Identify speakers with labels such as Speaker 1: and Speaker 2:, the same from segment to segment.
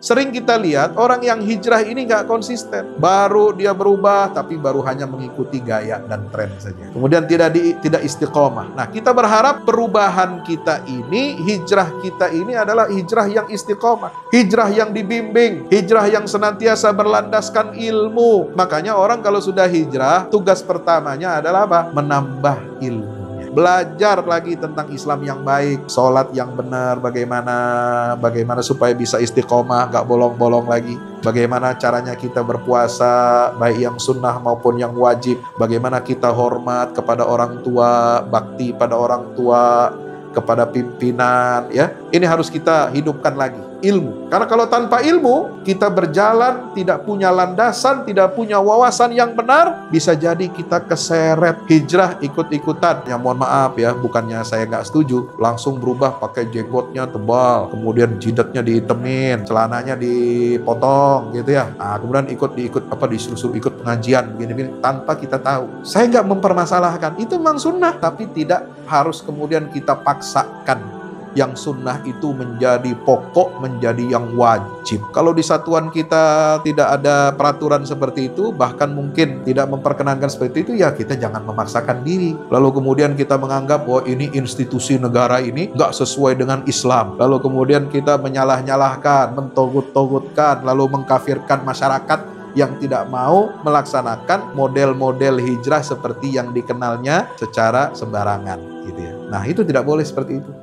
Speaker 1: Sering kita lihat orang yang hijrah ini nggak konsisten. Baru dia berubah, tapi baru hanya mengikuti gaya dan tren saja. Kemudian tidak istiqomah. Nah, kita berharap perubahan kita ini, hijrah kita ini adalah hijrah yang istiqomah. Hijrah yang dibimbing. Hijrah yang senantiasa berlandaskan ilmu. Makanya orang kalau sudah hijrah, tugas pertamanya adalah apa? Menambah ilmu. Belajar lagi tentang Islam yang baik, sholat yang benar, bagaimana supaya bisa istiqomah, gak bolong-bolong lagi. Bagaimana caranya kita berpuasa, baik yang sunnah maupun yang wajib. Bagaimana kita hormat kepada orang tua, bakti pada orang tua, kepada pimpinan, ya. Ini harus kita hidupkan lagi, ilmu. Karena kalau tanpa ilmu, kita berjalan tidak punya landasan, tidak punya wawasan yang benar, bisa jadi kita keseret hijrah ikut-ikutan. Ya mohon maaf ya, bukannya saya nggak setuju, langsung berubah pakai jenggotnya tebal, kemudian jidatnya dihitemin, celananya dipotong gitu ya. Nah, kemudian disuruh ikut pengajian begini-begini tanpa kita tahu. Saya nggak mempermasalahkan, itu memang sunnah, tapi tidak harus kemudian kita paksakan yang sunnah itu menjadi pokok, menjadi yang wajib. Kalau di satuan kita tidak ada peraturan seperti itu, bahkan mungkin tidak memperkenankan seperti itu, ya kita jangan memaksakan diri. Lalu kemudian kita menganggap, oh ini institusi negara ini nggak sesuai dengan Islam. Lalu kemudian kita menyalah-nyalahkan, mentogut-togutkan, lalu mengkafirkan masyarakat yang tidak mau melaksanakan model-model hijrah seperti yang dikenalnya secara sembarangan gitu ya. Nah, itu tidak boleh seperti itu.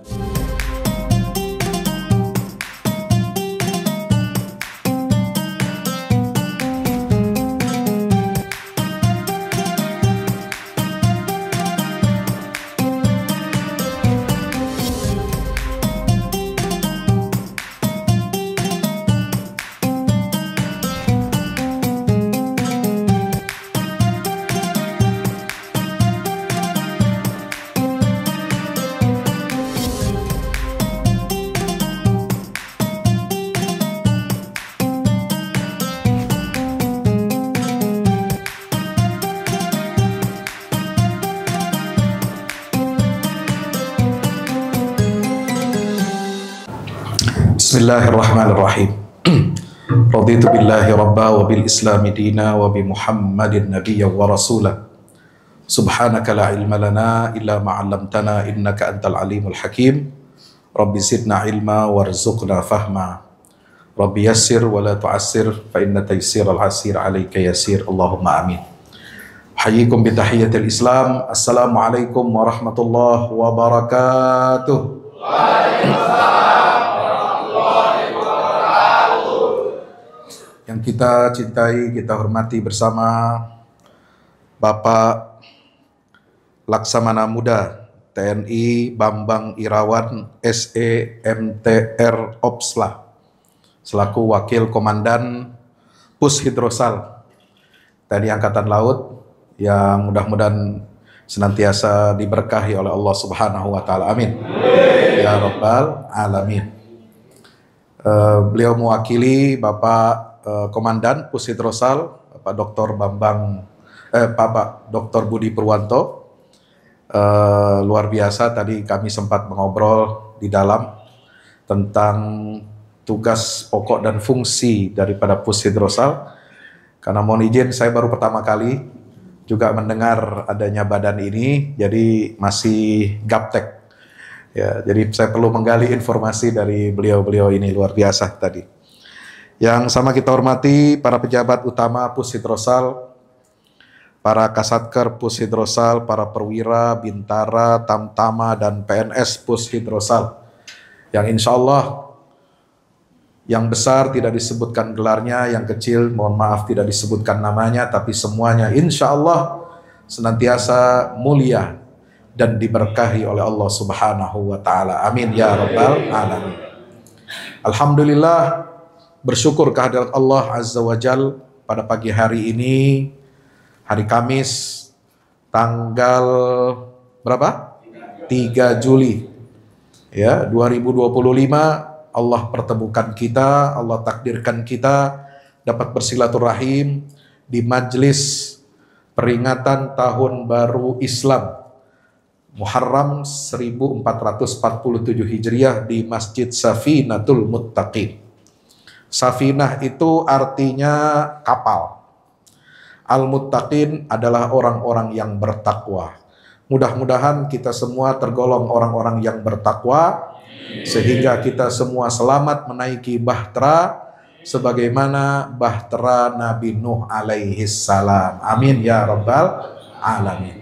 Speaker 1: Bismillahirrahmanirrahim. Raditu billahi rabba wa bil islami dina wa bi Muhammadin nabiyya wa rasula. Subhanaka la ilma lana illa ma 'allamtana innaka antal alimul hakim. Rabbi zidna ilma warzuqna fahma. Rabbi yassir wa la tu'assir fa inna taysiral asir 'alaika yasir. Allahumma amin. Hayyikum bi tahiyyatil Islam. Assalamualaikum warahmatullahi wabarakatuh. Waalaikumsalam. Yang kita cintai, kita hormati bersama Bapak Laksamana Muda TNI Bambang Irawan SE MTR Opsla selaku Wakil Komandan Pus Hidrosal TNI Angkatan Laut yang mudah-mudahan senantiasa diberkahi oleh Allah Subhanahu wa Ta'ala. Amin. Ya Rabbal Alamin. Beliau mewakili Bapak Komandan Pus Hidrosal, Pak Dr. Budi Purwanto. Luar biasa, tadi kami sempat mengobrol di dalam tentang tugas pokok dan fungsi daripada Pus Hidrosal. Karena mohon izin, saya baru pertama kali juga mendengar adanya badan ini, jadi masih gaptek. Ya, jadi saya perlu menggali informasi dari beliau-beliau ini, luar biasa tadi. Yang sama kita hormati para pejabat utama Pus Hidrosal, para Kasatker Pus Hidrosal, para perwira, bintara, tamtama, dan PNS Pus Hidrosal. Yang insya Allah yang besar tidak disebutkan gelarnya, yang kecil mohon maaf tidak disebutkan namanya, tapi semuanya insya Allah senantiasa mulia dan diberkahi oleh Allah Subhanahu wa Ta'ala. Amin ya Rabbal Alamin. Alhamdulillah, bersyukur kehadirat Allah Azza wa Jal pada pagi hari ini, hari Kamis, tanggal berapa? 3 Juli ya, 2025. Allah pertemukan kita, Allah takdirkan kita dapat bersilaturahim di majelis peringatan Tahun Baru Islam Muharram 1447 Hijriah di Masjid Safinatul Muttaqin. Safinah itu artinya kapal. Al-muttaqin adalah orang-orang yang bertakwa. Mudah-mudahan kita semua tergolong orang-orang yang bertakwa, sehingga kita semua selamat menaiki bahtera sebagaimana bahtera Nabi Nuh alaihi salam. Amin ya rabbal alamin.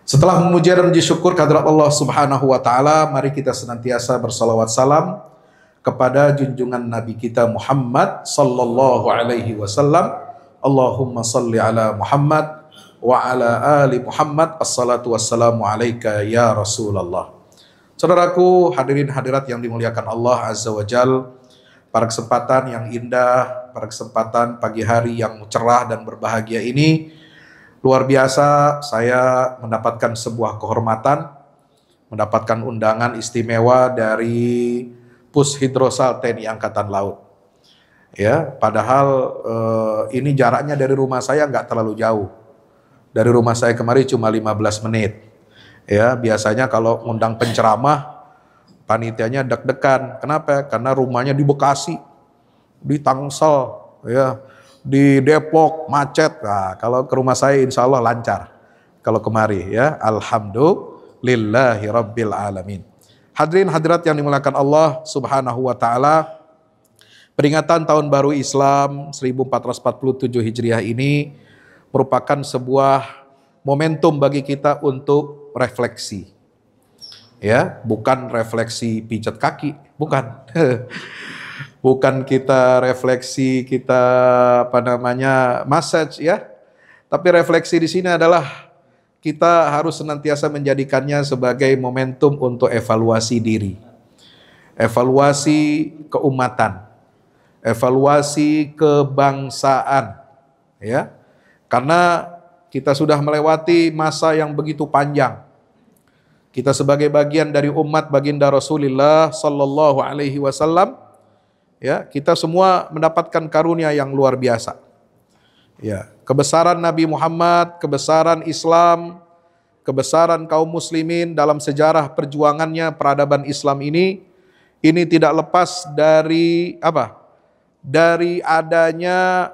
Speaker 1: Setelah memuji dan puji syukur kehadirat Allah Subhanahu wa taala, mari kita senantiasa bersalawat salam kepada junjungan Nabi kita Muhammad sallallahu alaihi wasallam. Allahumma salli ala Muhammad wa ala ali Muhammad. Assalatu wassalamu alaika ya Rasulullah. Saudaraku, hadirin hadirat yang dimuliakan Allah Azza wa Jal, pada kesempatan yang indah, pada kesempatan pagi hari yang cerah dan berbahagia ini, luar biasa saya mendapatkan sebuah kehormatan, mendapatkan undangan istimewa dari Pushidrosal TNI Angkatan Laut. Ya, padahal ini jaraknya dari rumah saya nggak terlalu jauh. Dari rumah saya kemari cuma 15 menit. Ya, biasanya kalau ngundang penceramah, panitianya deg-degan. Kenapa? Karena rumahnya di Bekasi, di Tangsel, ya, di Depok macet. Nah, kalau ke rumah saya insya Allah lancar. Kalau kemari, ya, alhamdulillahi rabbil alamin. Hadirin hadirat yang dimuliakan Allah Subhanahu wa taala, peringatan Tahun Baru Islam 1447 Hijriah ini merupakan sebuah momentum bagi kita untuk refleksi. Ya, bukan refleksi pijat kaki, bukan. Bukan kita refleksi, kita massage ya. Tapi refleksi di sini adalah kita harus senantiasa menjadikannya sebagai momentum untuk evaluasi diri. Evaluasi keumatan, evaluasi kebangsaan, ya. Karena kita sudah melewati masa yang begitu panjang. Kita sebagai bagian dari umat baginda Rasulullah sallallahu alaihi wasallam, ya, kita semua mendapatkan karunia yang luar biasa. Ya, kebesaran Nabi Muhammad, kebesaran Islam, kebesaran kaum muslimin dalam sejarah perjuangannya peradaban Islam ini tidak lepas dari apa? Dari adanya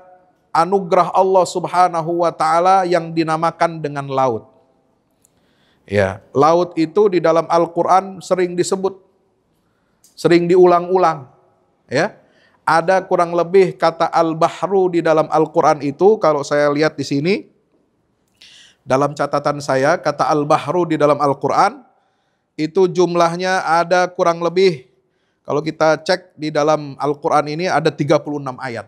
Speaker 1: anugerah Allah Subhanahu wa taala yang dinamakan dengan laut. Ya, laut itu di dalam Al-Qur'an sering disebut, sering diulang-ulang, ya. Ada kurang lebih kata al-bahru di dalam Al-Qur'an itu, kalau saya lihat di sini dalam catatan saya, kata al-bahru di dalam Al-Qur'an itu jumlahnya ada kurang lebih, kalau kita cek di dalam Al-Qur'an ini ada 36 ayat.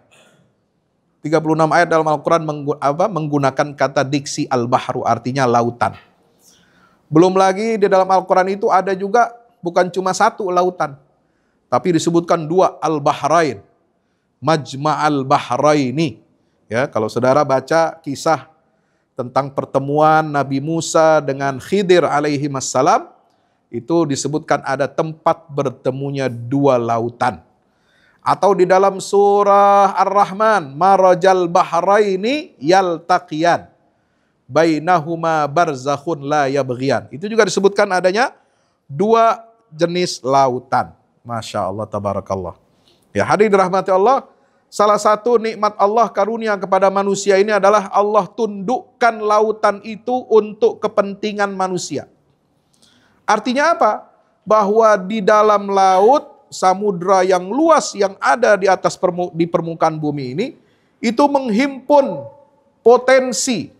Speaker 1: 36 ayat dalam Al-Qur'an menggunakan kata diksi al-bahru, artinya lautan. Belum lagi di dalam Al-Qur'an itu ada juga bukan cuma satu lautan, tapi disebutkan dua, al-bahrain, majma'al bahraini. Ya, kalau saudara baca kisah tentang pertemuan Nabi Musa dengan Khidir alaihi wassalam, itu disebutkan ada tempat bertemunya dua lautan. Atau di dalam surah Ar-Rahman, marajal bahraini yaltaqiyan bainahuma barzakhun la yabghiyan. Itu juga disebutkan adanya dua jenis lautan. Masya Allah, tabarakallah. Ya, hadirin dirahmati Allah, salah satu nikmat Allah karunia kepada manusia ini adalah Allah tundukkan lautan itu untuk kepentingan manusia. Artinya apa? Bahwa di dalam laut, samudra yang luas yang ada di atas di permukaan bumi ini, itu menghimpun potensi,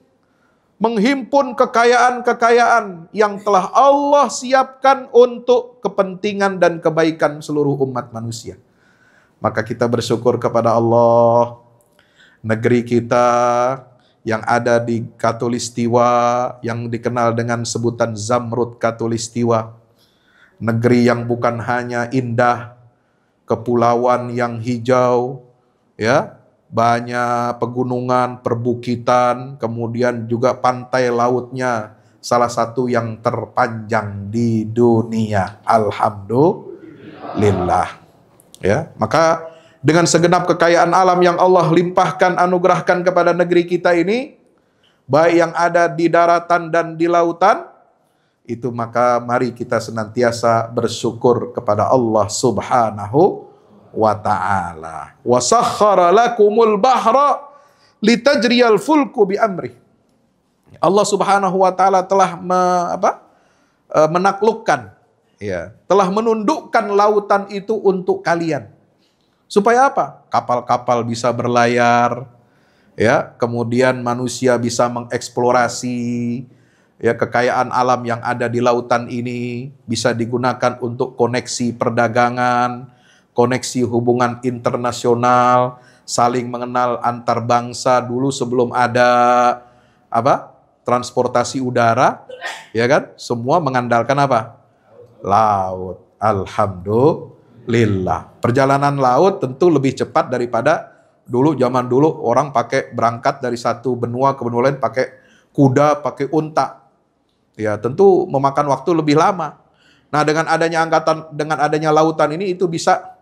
Speaker 1: menghimpun kekayaan-kekayaan yang telah Allah siapkan untuk kepentingan dan kebaikan seluruh umat manusia. Maka kita bersyukur kepada Allah, negeri kita yang ada di Katulistiwa, yang dikenal dengan sebutan Zamrud Katulistiwa, negeri yang bukan hanya indah, kepulauan yang hijau, ya, banyak pegunungan, perbukitan, kemudian juga pantai lautnya salah satu yang terpanjang di dunia. Alhamdulillah. Ya, maka dengan segenap kekayaan alam yang Allah limpahkan, anugerahkan kepada negeri kita ini, baik yang ada di daratan dan di lautan, itu maka mari kita senantiasa bersyukur kepada Allah Subhanahu wa ta'ala. Wa sakhkhara lakumul bahra litajriyal fulku bi amri. Allah Subhanahu wa taala telah menaklukkan, ya, telah menundukkan lautan itu untuk kalian. Supaya apa? Kapal-kapal bisa berlayar, ya, kemudian manusia bisa mengeksplorasi, ya, kekayaan alam yang ada di lautan ini bisa digunakan untuk koneksi perdagangan, koneksi hubungan internasional, saling mengenal antar bangsa. Dulu sebelum ada transportasi udara, ya kan? Semua mengandalkan apa? Laut. Alhamdulillah. Perjalanan laut tentu lebih cepat daripada dulu. Zaman dulu orang pakai berangkat dari satu benua ke benua lain pakai kuda, pakai unta. Ya, tentu memakan waktu lebih lama. Nah, dengan adanya lautan ini itu bisa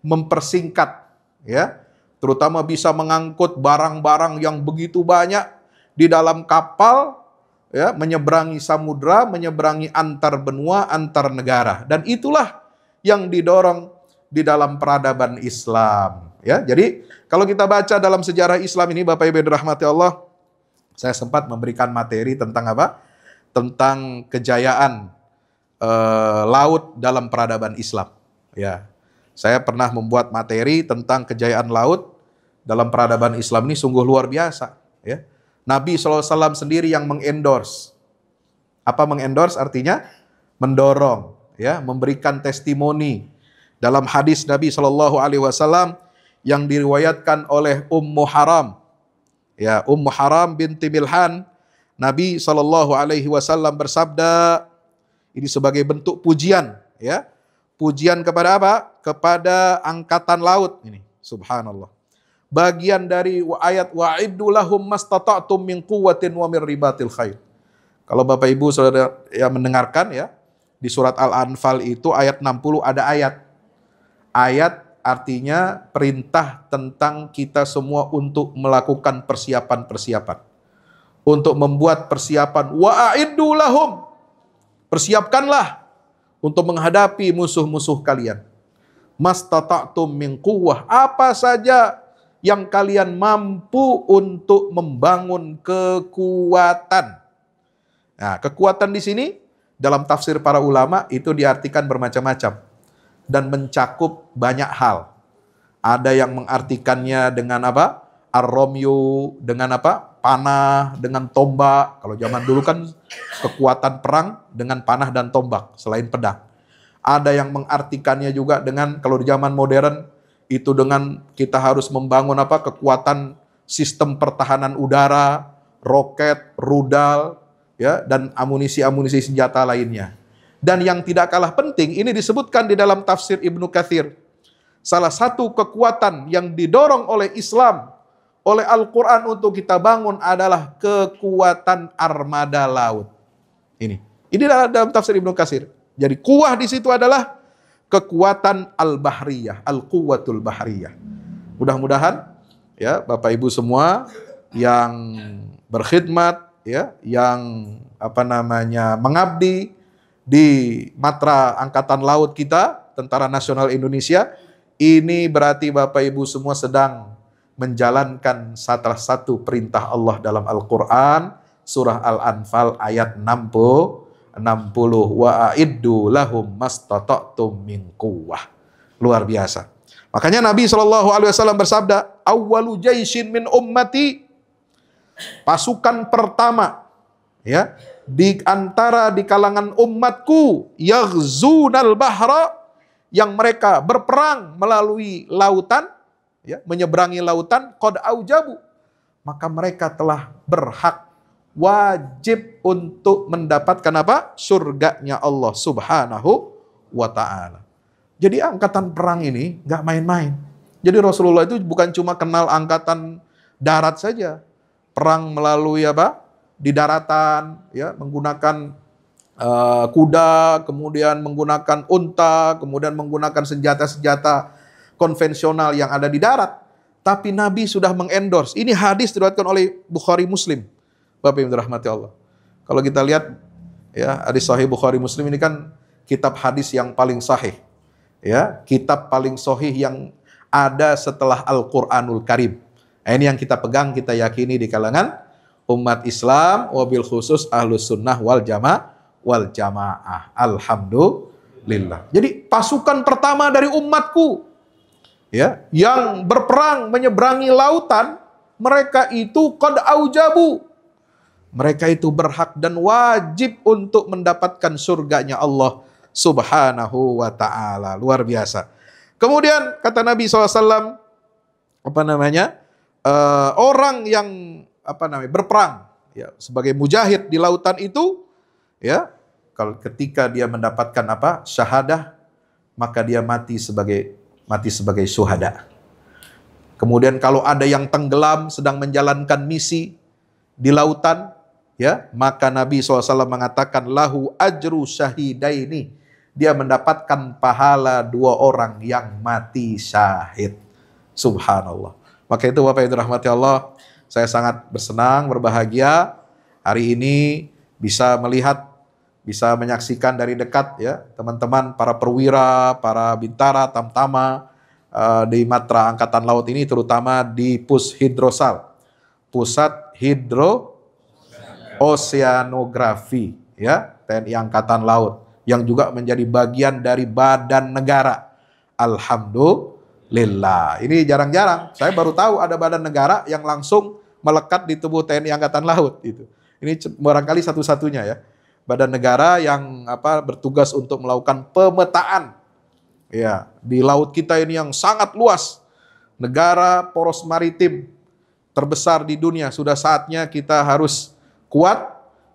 Speaker 1: mempersingkat, ya. Terutama bisa mengangkut barang-barang yang begitu banyak di dalam kapal, ya, menyeberangi samudra, menyeberangi antar benua, antar negara. Dan itulah yang didorong di dalam peradaban Islam, ya. Jadi kalau kita baca dalam sejarah Islam ini, Bapak Ibu dirahmati Allah, saya sempat memberikan materi tentang apa? Tentang kejayaan laut dalam peradaban Islam, ya. Saya pernah membuat materi tentang kejayaan laut dalam peradaban Islam ini sungguh luar biasa, ya. Nabi SAW sendiri yang mengendorse. Apa mengendorse artinya? Mendorong, ya, memberikan testimoni. Dalam hadis Nabi SAW yang diriwayatkan oleh Ummu Haram, ya, Ummu Haram binti Milhan, Nabi SAW bersabda, ini sebagai bentuk pujian, ya, pujian kepada apa? Kepada angkatan laut ini, subhanallah. Bagian dari ayat wa'iddu lahum mastata'tum min quwwatin wa min ribatil khair. Kalau Bapak Ibu Saudara yang mendengarkan, ya, di surat Al-Anfal itu ayat 60 ada ayat. Ayat artinya perintah tentang kita semua untuk melakukan persiapan-persiapan. Untuk membuat persiapan. Wa'iddu lahum. Persiapkanlah untuk menghadapi musuh-musuh kalian. Mastata'tum min quwwah. Apa saja yang kalian mampu untuk membangun kekuatan. Nah, kekuatan di sini dalam tafsir para ulama itu diartikan bermacam-macam dan mencakup banyak hal. Ada yang mengartikannya dengan apa? Ar-romyu, dengan apa? Panah, dengan tombak. Kalau zaman dulu kan kekuatan perang dengan panah dan tombak selain pedang. Ada yang mengartikannya juga dengan, kalau di zaman modern itu dengan kita harus membangun apa? Kekuatan sistem pertahanan udara, roket, rudal, ya, dan amunisi-amunisi senjata lainnya. Dan yang tidak kalah penting, ini disebutkan di dalam tafsir Ibnu Katsir. Salah satu kekuatan yang didorong oleh Islam, oleh Al-Quran untuk kita bangun adalah kekuatan armada laut. Ini dalam tafsir Ibnu Katsir. Jadi kuwah di situ adalah kekuatan al-bahriyah, al-quwwatul bahriyah. Mudah-mudahan, ya, Bapak Ibu semua yang berkhidmat, ya, yang mengabdi di matra angkatan laut kita, Tentara Nasional Indonesia, ini berarti Bapak Ibu semua sedang menjalankan salah satu perintah Allah dalam Al-Quran, surah Al-Anfal ayat 60. Wa'iddu lahum mastata'tum min quwwah. Luar biasa. Makanya Nabi SAW bersabda, awwalu jaishin min ummati, pasukan pertama, ya, di kalangan umatku, yaghzunal bahra, yang mereka berperang melalui lautan, ya, menyeberangi lautan, qad aujabu, maka mereka telah berhak, wajib untuk mendapatkan apa? Surganya Allah Subhanahu wa ta'ala. Jadi angkatan perang ini nggak main-main. Jadi Rasulullah itu bukan cuma kenal angkatan darat saja. Perang melalui apa? Di daratan, ya, menggunakan kuda, kemudian menggunakan unta, kemudian menggunakan senjata-senjata konvensional yang ada di darat. Tapi Nabi sudah mengendorse. Ini hadis diriwayatkan oleh Bukhari Muslim. Bapak Ibu dirahmati Allah. Kalau kita lihat, ya, hadis sahih Bukhari Muslim ini kan kitab hadis yang paling sahih. ya, kitab paling sahih yang ada setelah Al-Qur'anul Karim. Nah, ini yang kita pegang, kita yakini di kalangan umat Islam, wabil khusus Ahlus Sunnah wal Jamaah. Alhamdulillah. Jadi pasukan pertama dari umatku, ya, yang berperang menyeberangi lautan, mereka itu qad aujabu. Mereka itu berhak dan wajib untuk mendapatkan surganya Allah Subhanahu wa ta'ala. Luar biasa. Kemudian kata Nabi SAW, orang yang berperang, ya, sebagai mujahid di lautan itu, ya, kalau ketika dia mendapatkan syahadah, maka dia mati sebagai syuhada. Kemudian kalau ada yang tenggelam sedang menjalankan misi di lautan, ya, maka Nabi SAW mengatakan lahu ajru syahidaini, dia mendapatkan pahala 2 orang yang mati syahid. Subhanallah. Maka itu Bapak Ibu dirahmati Allah, saya sangat bersenang, berbahagia hari ini bisa melihat, bisa menyaksikan dari dekat, ya, teman-teman para perwira, para bintara, tamtama di Matra Angkatan Laut ini, terutama di Pushidrosal, Pusat Oseanografi, ya, TNI Angkatan Laut, yang juga menjadi bagian dari badan negara. Alhamdulillah. Ini jarang-jarang. Saya baru tahu ada badan negara yang langsung melekat di tubuh TNI Angkatan Laut. Itu. Ini barangkali satu-satunya, ya, badan negara yang bertugas untuk melakukan pemetaan, ya, di laut kita ini yang sangat luas. Negara poros maritim terbesar di dunia. Sudah saatnya kita harus kuat,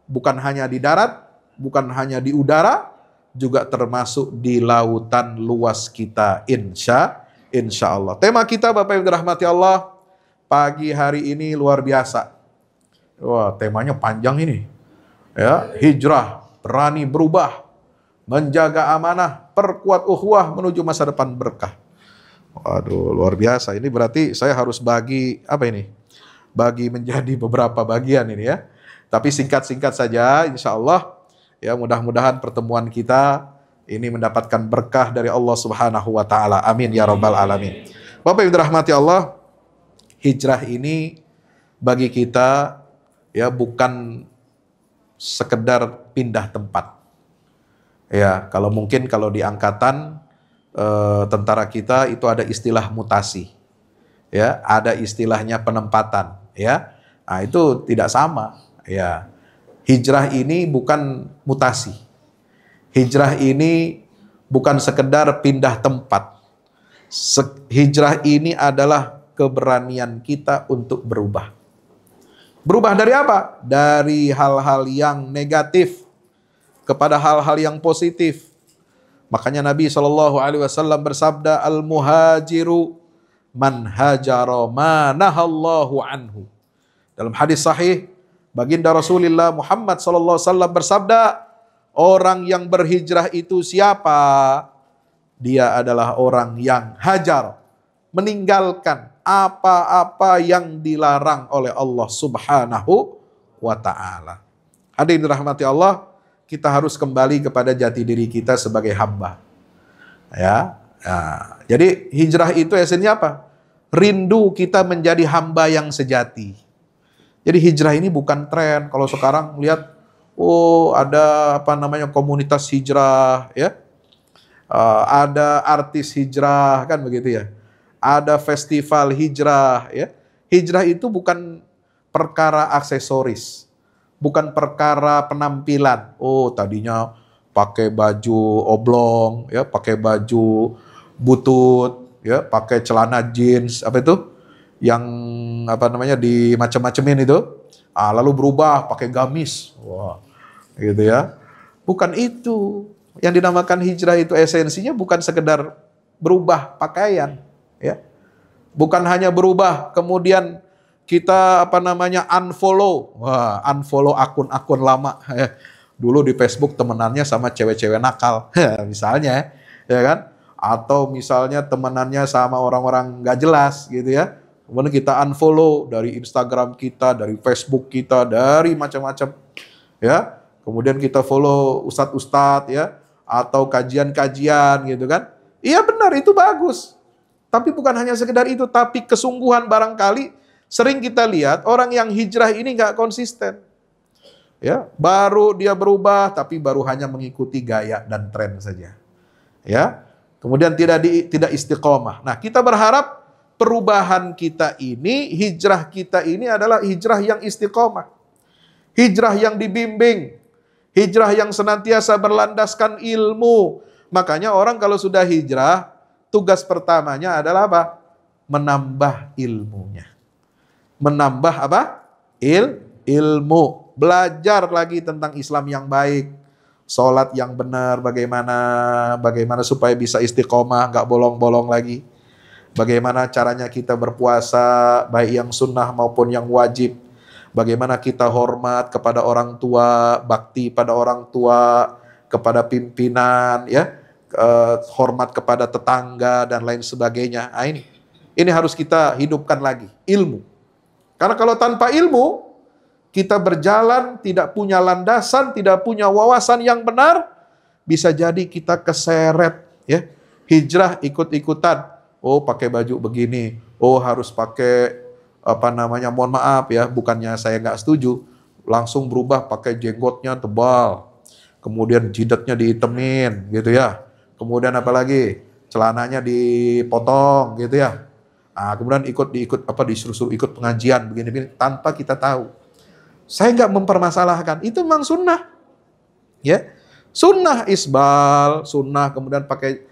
Speaker 1: bukan hanya di darat, bukan hanya di udara, juga termasuk di lautan luas kita, insya Allah. Tema kita Bapak Ibu dirahmati Allah pagi hari ini luar biasa. Wah, temanya panjang ini. Ya, hijrah, berani berubah, menjaga amanah, perkuat ukhuwah menuju masa depan berkah. Waduh, luar biasa. Ini berarti saya harus bagi bagi menjadi beberapa bagian ini, ya. Tapi singkat-singkat saja, insya Allah, ya, mudah-mudahan pertemuan kita ini mendapatkan berkah dari Allah Subhanahu wa ta'ala. Amin ya rabbal alamin. Bapak Ibu dirahmati Allah, hijrah ini bagi kita, ya, bukan sekedar pindah tempat. Ya, kalau di angkatan tentara kita itu ada istilah mutasi. Ya, ada istilahnya penempatan, ya. Nah, itu tidak sama. Ya, hijrah ini bukan mutasi. Hijrah ini bukan sekedar pindah tempat. Hijrah ini adalah keberanian kita untuk berubah. Berubah dari apa? Dari hal-hal yang negatif kepada hal-hal yang positif. Makanya Nabi SAW bersabda, al-muhajiru man hajara ma nahallahu anhu. Dalam hadis sahih, baginda Rasulullah Muhammad SAW bersabda, orang yang berhijrah itu siapa? Dia adalah orang yang hajar, meninggalkan apa-apa yang dilarang oleh Allah Subhanahu wa ta'ala. Hadirin dirahmati Allah, kita harus kembali kepada jati diri kita sebagai hamba. Ya. Nah, jadi hijrah itu esennya apa? Rindu kita menjadi hamba yang sejati. Jadi hijrah ini bukan tren. Kalau sekarang lihat, ada komunitas hijrah, ya, ada artis hijrah, kan begitu, ya. Ada festival hijrah, ya. Hijrah itu bukan perkara aksesoris, bukan perkara penampilan. Tadinya pakai baju oblong, ya, pakai baju butut, ya, pakai celana jeans, yang di macam-macamin itu, lalu berubah pakai gamis, wah, gitu, ya. Bukan itu yang dinamakan hijrah. Itu esensinya bukan sekedar berubah pakaian, ya, bukan hanya berubah kemudian kita unfollow, unfollow akun-akun lama. Dulu di Facebook temenannya sama cewek-cewek nakal, misalnya, ya kan, atau misalnya temenannya sama orang-orang nggak jelas, gitu, ya. Kemudian kita unfollow dari Instagram kita, dari Facebook kita, dari macam-macam, ya. Kemudian kita follow ustadz-ustadz, ya, atau kajian-kajian, gitu kan. Iya benar, itu bagus. Tapi bukan hanya sekedar itu, tapi kesungguhan barangkali sering kita lihat orang yang hijrah ini nggak konsisten. Ya, baru dia berubah, tapi baru hanya mengikuti gaya dan tren saja. Ya, kemudian tidak istiqomah. Nah, kita berharap perubahan kita ini, hijrah kita ini adalah hijrah yang istiqomah. Hijrah yang dibimbing. Hijrah yang senantiasa berlandaskan ilmu. Makanya orang kalau sudah hijrah, tugas pertamanya adalah apa? Menambah ilmunya. Menambah apa? Ilmu. Belajar lagi tentang Islam yang baik. Sholat yang benar, bagaimana supaya bisa istiqomah, nggak bolong-bolong lagi. Bagaimana caranya kita berpuasa, baik yang sunnah maupun yang wajib. Bagaimana kita hormat kepada orang tua, bakti pada orang tua, kepada pimpinan, ya, hormat kepada tetangga dan lain sebagainya. Nah, ini harus kita hidupkan lagi, ilmu. Karena kalau tanpa ilmu, kita berjalan tidak punya landasan, tidak punya wawasan yang benar, bisa jadi kita keseret, ya. Hijrah ikut-ikutan. Oh, pakai baju begini. Oh, harus pakai mohon maaf ya, bukannya saya nggak setuju, langsung berubah pakai jenggotnya tebal, kemudian jidatnya dihitemin gitu ya, kemudian apalagi celananya dipotong gitu ya. Nah, kemudian disuruh ikut pengajian begini-begini tanpa kita tahu. Saya nggak mempermasalahkan, itu memang sunnah, ya, sunnah isbal, sunnah kemudian pakai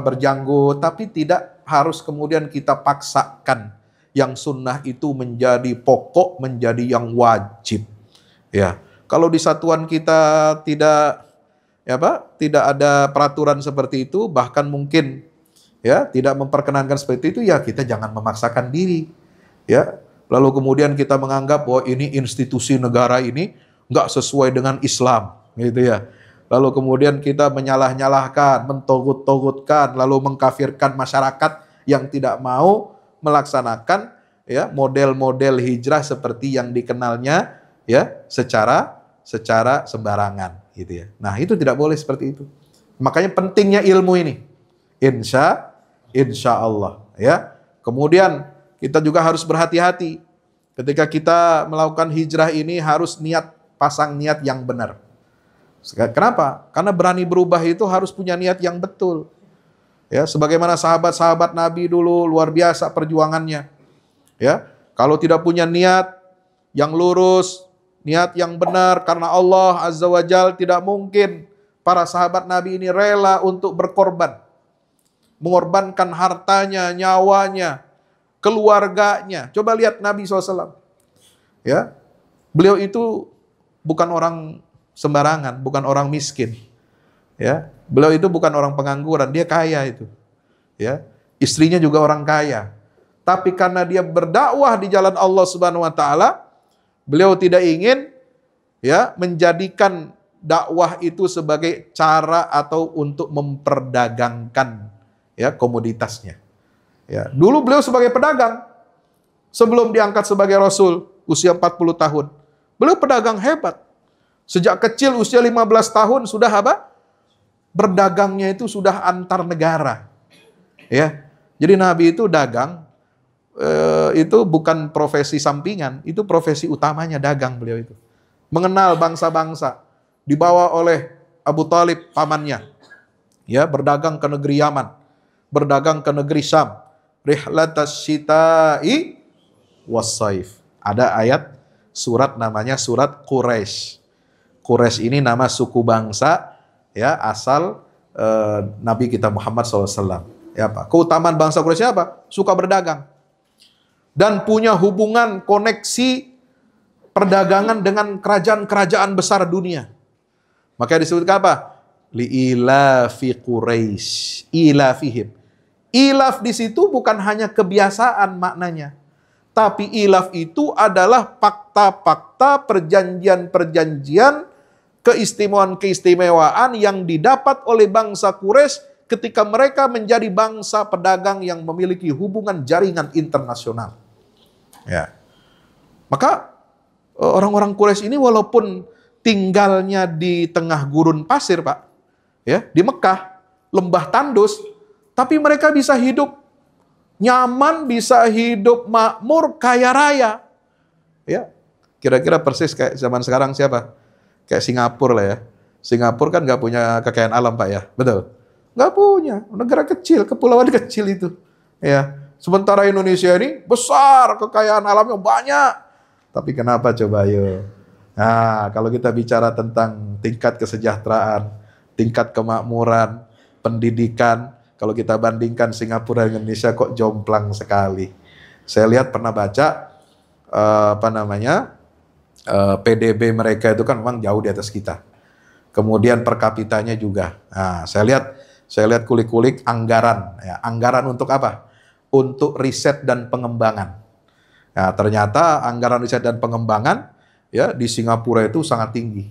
Speaker 1: berjanggut, tapi tidak harus kemudian kita paksakan yang sunnah itu menjadi pokok, menjadi yang wajib. Ya, kalau di satuan kita tidak ada peraturan seperti itu, bahkan mungkin ya tidak memperkenankan seperti itu, ya kita jangan memaksakan diri. Ya, lalu kemudian kita menganggap bahwa ini institusi negara ini nggak sesuai dengan Islam, gitu ya. Lalu kemudian kita menyalah-nyalahkan, mentogut-togutkan, lalu mengkafirkan masyarakat yang tidak mau melaksanakan ya model-model hijrah seperti yang dikenalnya ya secara sembarangan gitu ya. Nah, itu tidak boleh seperti itu. Makanya pentingnya ilmu ini. Insya Allah ya. Kemudian kita juga harus berhati-hati ketika kita melakukan hijrah ini, harus pasang niat yang benar. Kenapa? Karena berani berubah itu harus punya niat yang betul. Ya, sebagaimana sahabat-sahabat Nabi dulu luar biasa perjuangannya. Ya, kalau tidak punya niat yang lurus, niat yang benar karena Allah Azza wa Jalla, tidak mungkin para sahabat Nabi ini rela untuk berkorban. Mengorbankan hartanya, nyawanya, keluarganya. Coba lihat Nabi SAW. Ya, beliau itu bukan orang sembarangan, bukan orang miskin. Ya, beliau itu bukan orang pengangguran, dia kaya itu. Ya, istrinya juga orang kaya. Tapi karena dia berdakwah di jalan Allah Subhanahu wa taala, beliau tidak ingin ya menjadikan dakwah itu sebagai cara atau untuk memperdagangkan ya komoditasnya. Ya, dulu beliau sebagai pedagang sebelum diangkat sebagai rasul usia 40 tahun. Beliau pedagang hebat. Sejak kecil usia 15 tahun sudah berdagangnya itu sudah antar negara. Ya. Jadi Nabi itu dagang itu bukan profesi sampingan, itu profesi utamanya dagang beliau itu. Mengenal bangsa-bangsa, dibawa oleh Abu Thalib pamannya. Ya, berdagang ke negeri Yaman, berdagang ke negeri Syam. Rihlatas syita'i was-saif. Ada ayat surat namanya surat Quraisy. Quraisy ini nama suku bangsa ya asal Nabi kita Muhammad SAW. Ya, apa? Keutamaan bangsa Quraisy apa? Suka berdagang. Dan punya hubungan koneksi perdagangan dengan kerajaan-kerajaan besar dunia. Maka disebutkan apa? Li'ilafi Quraisy, ilafihim. Ilaf di situ bukan hanya kebiasaan maknanya. Tapi ilaf itu adalah fakta-fakta, perjanjian-perjanjian, keistimewaan-keistimewaan yang didapat oleh bangsa Quraisy ketika mereka menjadi bangsa pedagang yang memiliki hubungan jaringan internasional. Ya. Maka orang-orang Quraisy ini walaupun tinggalnya di tengah gurun pasir, Pak, ya, di Mekah, lembah tandus, Tapi mereka bisa hidup nyaman, bisa hidup makmur, kaya raya. Ya, kira-kira persis kayak zaman sekarang siapa? Kayak Singapura lah ya. Singapura kan nggak punya kekayaan alam, Pak ya, betul? Nggak punya, negara kecil, kepulauan kecil itu. Ya, sementara Indonesia ini besar, kekayaan alamnya banyak. Tapi kenapa coba yuk? Nah, kalau kita bicara tentang tingkat kesejahteraan, tingkat kemakmuran, pendidikan, kalau kita bandingkan Singapura dan Indonesia kok jomplang sekali. Saya lihat pernah baca PDB mereka itu kan memang jauh di atas kita. Kemudian per kapitanya juga. Nah, saya lihat kulik-kulik anggaran. Ya, anggaran untuk apa? Untuk riset dan pengembangan. Nah, ternyata anggaran riset dan pengembangan ya di Singapura itu sangat tinggi.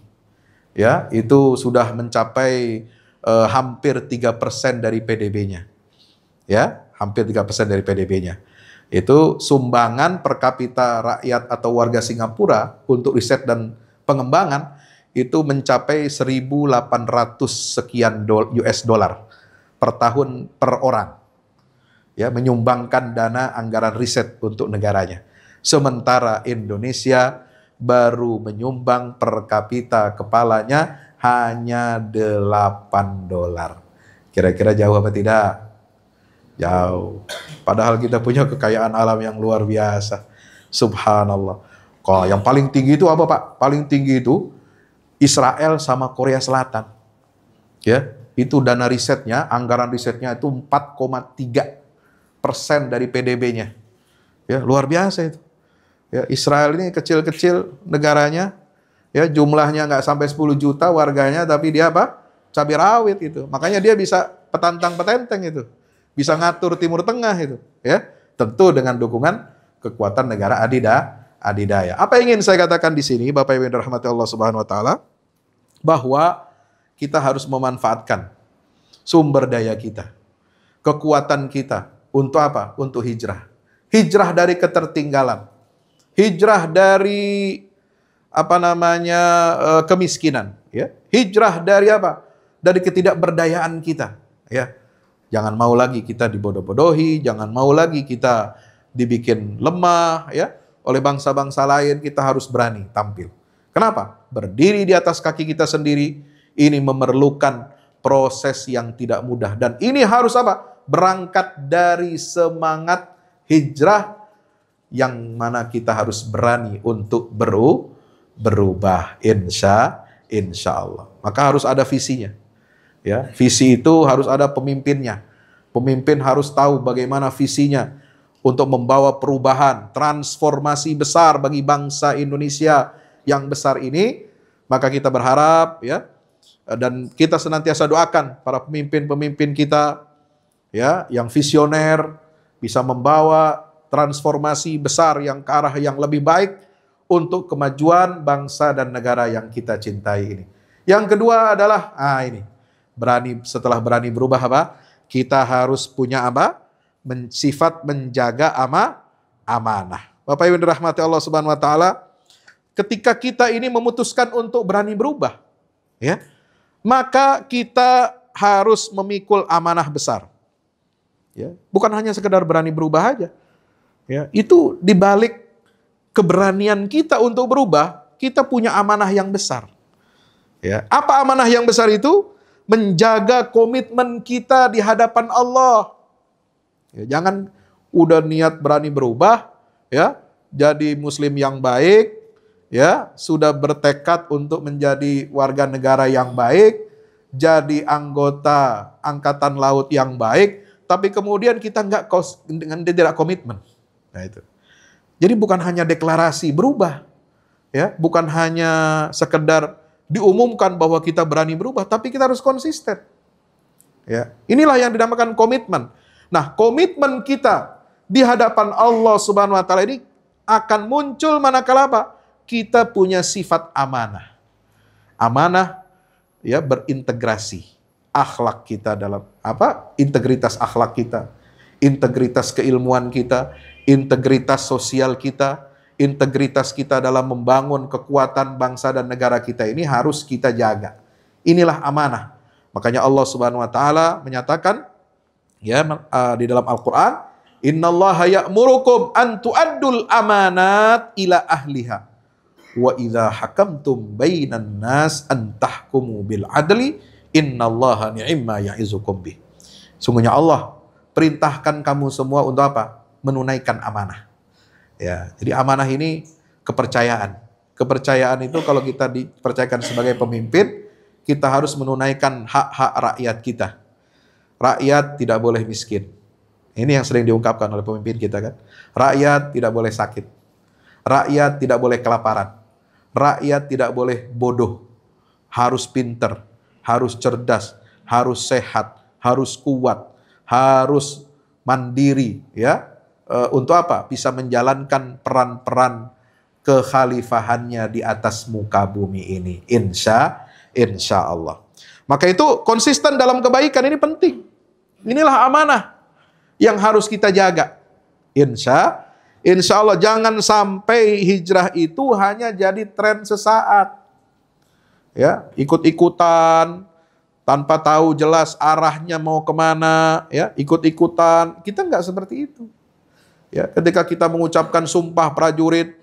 Speaker 1: Ya, itu sudah mencapai hampir 3% dari PDB-nya. Ya, hampir 3% dari PDB-nya. Itu sumbangan per kapita rakyat atau warga Singapura untuk riset dan pengembangan itu mencapai 1.800 sekian US dollar per tahun per orang. Ya, menyumbangkan dana anggaran riset untuk negaranya. Sementara Indonesia baru menyumbang per kapita kepalanya hanya 8 dolar. Kira-kira jauh apa tidak? Jauh. Padahal kita punya kekayaan alam yang luar biasa. Subhanallah. Kok yang paling tinggi itu apa, Pak? Paling tinggi itu Israel sama Korea Selatan. Ya, itu dana risetnya, anggaran risetnya itu 4,3% dari PDB-nya. Ya, luar biasa itu. Ya, Israel ini kecil-kecil negaranya, ya jumlahnya nggak sampai 10 juta warganya, tapi dia apa? Cabai rawit itu. Makanya dia bisa petantang-petenteng itu. Bisa ngatur Timur Tengah itu, ya. Tentu dengan dukungan kekuatan negara adidaya. Apa yang ingin saya katakan di sini, Bapak Ibu yang dirahmati Allah Subhanahu wa taala, bahwa kita harus memanfaatkan sumber daya kita, kekuatan kita untuk apa? Untuk hijrah. Hijrah dari ketertinggalan. Hijrah dari kemiskinan, ya. Hijrah dari apa? Dari ketidakberdayaan kita, ya. Jangan mau lagi kita dibodoh-bodohi, jangan mau lagi kita dibikin lemah ya oleh bangsa-bangsa lain. Kita harus berani tampil. Kenapa? Berdiri di atas kaki kita sendiri ini memerlukan proses yang tidak mudah, dan ini harus apa? Berangkat dari semangat hijrah yang mana kita harus berani untuk berubah insya Allah. Maka harus ada visinya. Ya, visi itu harus ada pemimpinnya. Pemimpin harus tahu bagaimana visinya untuk membawa perubahan, transformasi besar bagi bangsa Indonesia yang besar ini. Maka kita berharap ya, dan kita senantiasa doakan para pemimpin-pemimpin kita ya yang visioner bisa membawa transformasi besar yang ke arah yang lebih baik untuk kemajuan bangsa dan negara yang kita cintai ini. Yang kedua adalah setelah berani berubah apa? Kita harus punya apa? Sifat menjaga amanah. Bapak Ibu dirahmati Allah Subhanahu wa taala, ketika kita ini memutuskan untuk berani berubah, ya, maka kita harus memikul amanah besar. Ya, bukan hanya sekedar berani berubah aja. Ya, itu dibalik keberanian kita untuk berubah, kita punya amanah yang besar. Ya, apa amanah yang besar itu? Menjaga komitmen kita di hadapan Allah. Ya, jangan udah niat berani berubah, ya, jadi muslim yang baik, ya, sudah bertekad untuk menjadi warga negara yang baik, jadi anggota angkatan laut yang baik, tapi kemudian kita tidak komitmen. Nah itu. Jadi bukan hanya deklarasi berubah, ya, bukan hanya sekedar diumumkan bahwa kita berani berubah, tapi kita harus konsisten. Ya, inilah yang dinamakan komitmen. Nah, komitmen kita di hadapan Allah Subhanahu wa taala ini akan muncul manakala apa? Kita punya sifat amanah. Amanah ya berintegrasi akhlak kita dalam apa? Integritas akhlak kita, integritas keilmuan kita, integritas sosial kita, integritas kita dalam membangun kekuatan bangsa dan negara kita ini harus kita jaga. Inilah amanah. Makanya Allah Subhanahu wa taala menyatakan Ya, di dalam Al-Qur'an, innallaha ya'murukum an tu'addul amanat ila ahliha wa idza hakamtum bainan nas an tahkumu bil adli innallaha ni'ma ya'izukum bih. Sungguhnya Allah perintahkan kamu semua untuk apa? Menunaikan amanah. Ya, jadi amanah ini kepercayaan. Kepercayaan itu kalau kita dipercayakan sebagai pemimpin, kita harus menunaikan hak-hak rakyat kita. Rakyat tidak boleh miskin. Ini yang sering diungkapkan oleh pemimpin kita kan. Rakyat tidak boleh sakit. Rakyat tidak boleh kelaparan. Rakyat tidak boleh bodoh. Harus pinter, harus cerdas, harus sehat, harus kuat, harus mandiri, ya. Untuk apa? Bisa menjalankan peran-peran kekhalifahannya di atas muka bumi ini. Insya Allah. Maka itu konsisten dalam kebaikan ini penting. Inilah amanah yang harus kita jaga. Insya Allah jangan sampai hijrah itu hanya jadi tren sesaat. Ya, ikut-ikutan tanpa tahu jelas arahnya mau kemana, ya, ikut-ikutan. Kita nggak seperti itu. Ya, ketika kita mengucapkan sumpah prajurit,